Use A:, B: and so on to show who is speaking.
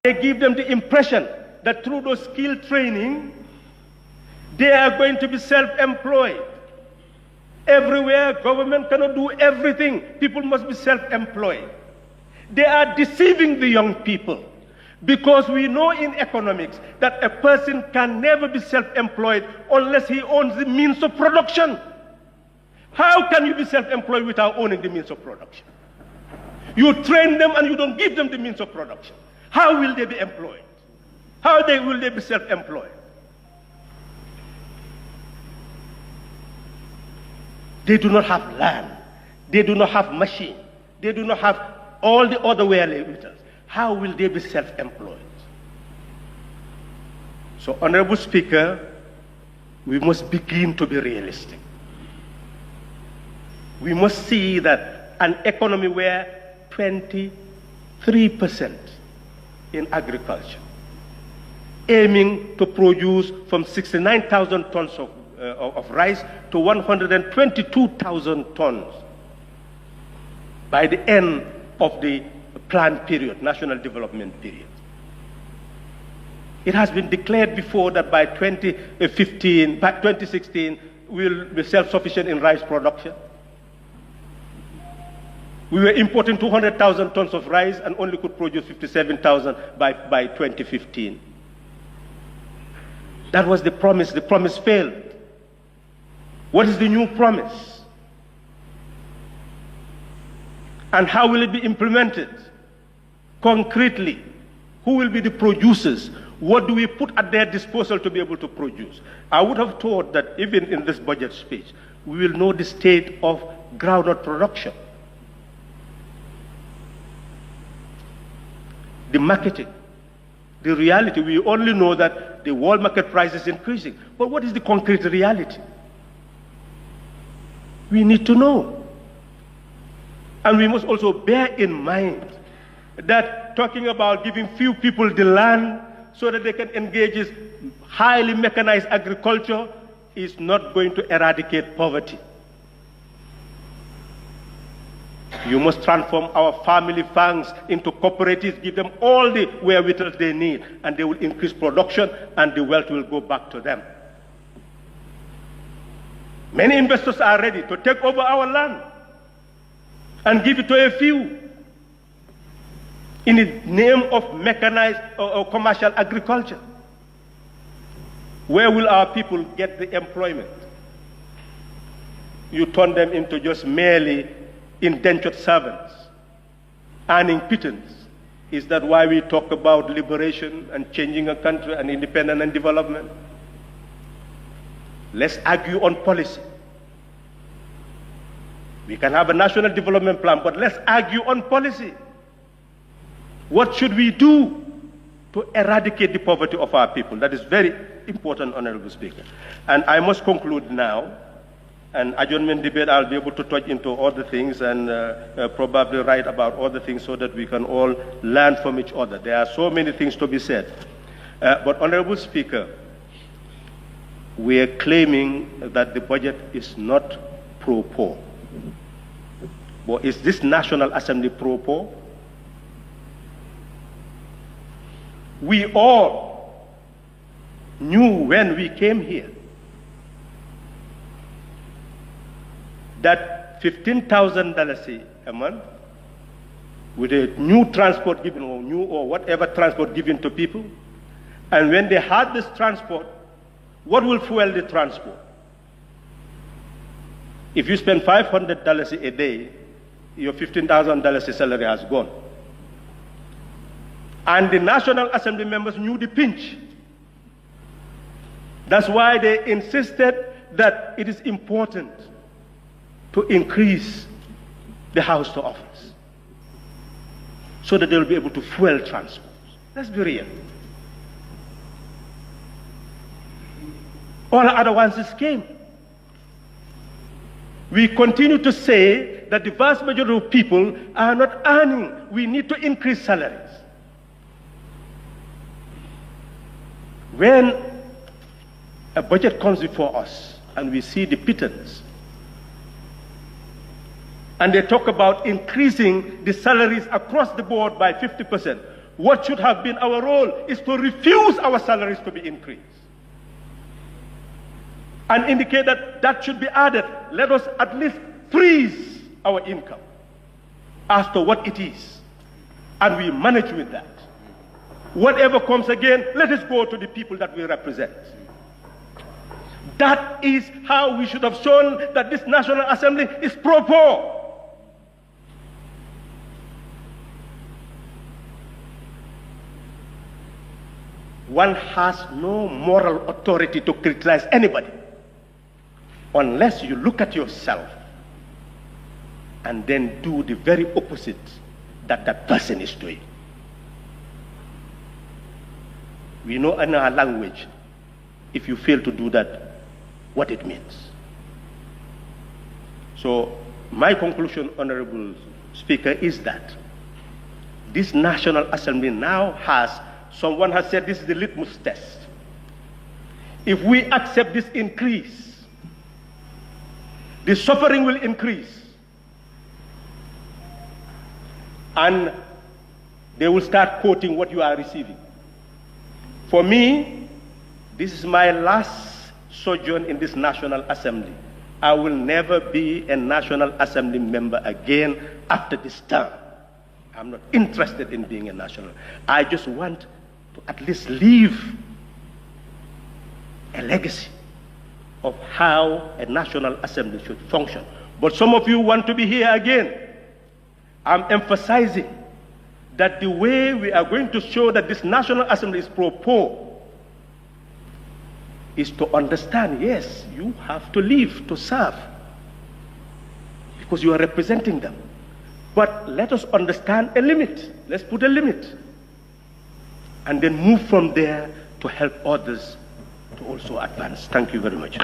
A: They give them the impression that through those skill training, they are going to be self-employed. Everywhere, government cannot do everything. People must be self-employed. They are deceiving the young people because we know in economics that a person can never be self-employed unless he owns the means of production. How can you be self-employed without owning the means of production? You train them and you don't give them the means of production. How will they be employed? How will they be self-employed? They do not have land. They do not have machine. They do not have all the other wherewithals. How will they be self-employed? So, Honorable Speaker, we must begin to be realistic. We must see that an economy where 23% in agriculture, aiming to produce from 69,000 tons of rice to 122,000 tons by the end of the planned period, national development period. It has been declared before that by 2016, we'll be self-sufficient in rice production. We were importing 200,000 tons of rice and only could produce 57,000 by 2015. That was the promise. The promise failed. What is the new promise? And how will it be implemented? Concretely, who will be the producers? What do we put at their disposal to be able to produce? I would have thought that even in this budget speech, we will know the state of groundnut production, the marketing, the reality. We only know that the world market price is increasing. But what is the concrete reality? We need to know. And we must also bear in mind that talking about giving few people the land so that they can engage in highly mechanized agriculture is not going to eradicate poverty. You must transform our family farms into cooperatives, give them all the wherewithal they need, and they will increase production and the wealth will go back to them. Many investors are ready to take over our land and give it to a few in the name of mechanized or commercial agriculture. Where will our people get the employment? You turn them into just merely indentured servants, earning pittance. Is that why we talk about liberation and changing a country and independence and development? Let's argue on policy. We can have a national development plan, but let's argue on policy. What should we do to eradicate the poverty of our people? That is very important, Honorable Speaker. And I must conclude now. An adjournment debate, I'll be able to touch into all the things and probably write about all the things so that we can all learn from each other. There are so many things to be said. But Honorable Speaker, we are claiming that the budget is not pro-poor. But is this National Assembly pro-poor? We all knew when we came here that $15,000 a month with a new transport given or new or whatever transport given to people, and when they had this transport, what will fuel the transport? If you spend $500 a day, your $15,000 salary has gone. And the National Assembly members knew the pinch. That's why they insisted that it is important to increase the house to office so that they will be able to fuel transport. Let's be real. All other ones came. We continue to say that the vast majority of people are not earning. We need to increase salaries. When a budget comes before us and we see the pittance, and they talk about increasing the salaries across the board by 50%, what should have been our role is to refuse our salaries to be increased and indicate that that should be added. Let us at least freeze our income as to what it is, and we manage with that. Whatever comes again, let us go to the people that we represent. That is how we should have shown that this National Assembly is pro-poor. One has no moral authority to criticize anybody unless you look at yourself and then do the very opposite that that person is doing. We know in our language, if you fail to do that, what it means. So my conclusion, Honorable Speaker, is that this National Assembly now has, someone has said this is the litmus test. If we accept this increase, the suffering will increase. And they will start quoting what you are receiving. For me, this is my last sojourn in this National Assembly. I will never be a National Assembly member again after this term. I'm not interested in being a national. I just want to at least leave a legacy of how a National Assembly should function. But some of you want to be here again. I'm emphasizing that the way we are going to show that this National Assembly is pro-poor is to understand, yes, you have to live, to serve, because you are representing them. But let us understand a limit. Let's put a limit. And then move from there to help others to also advance. Thank you very much.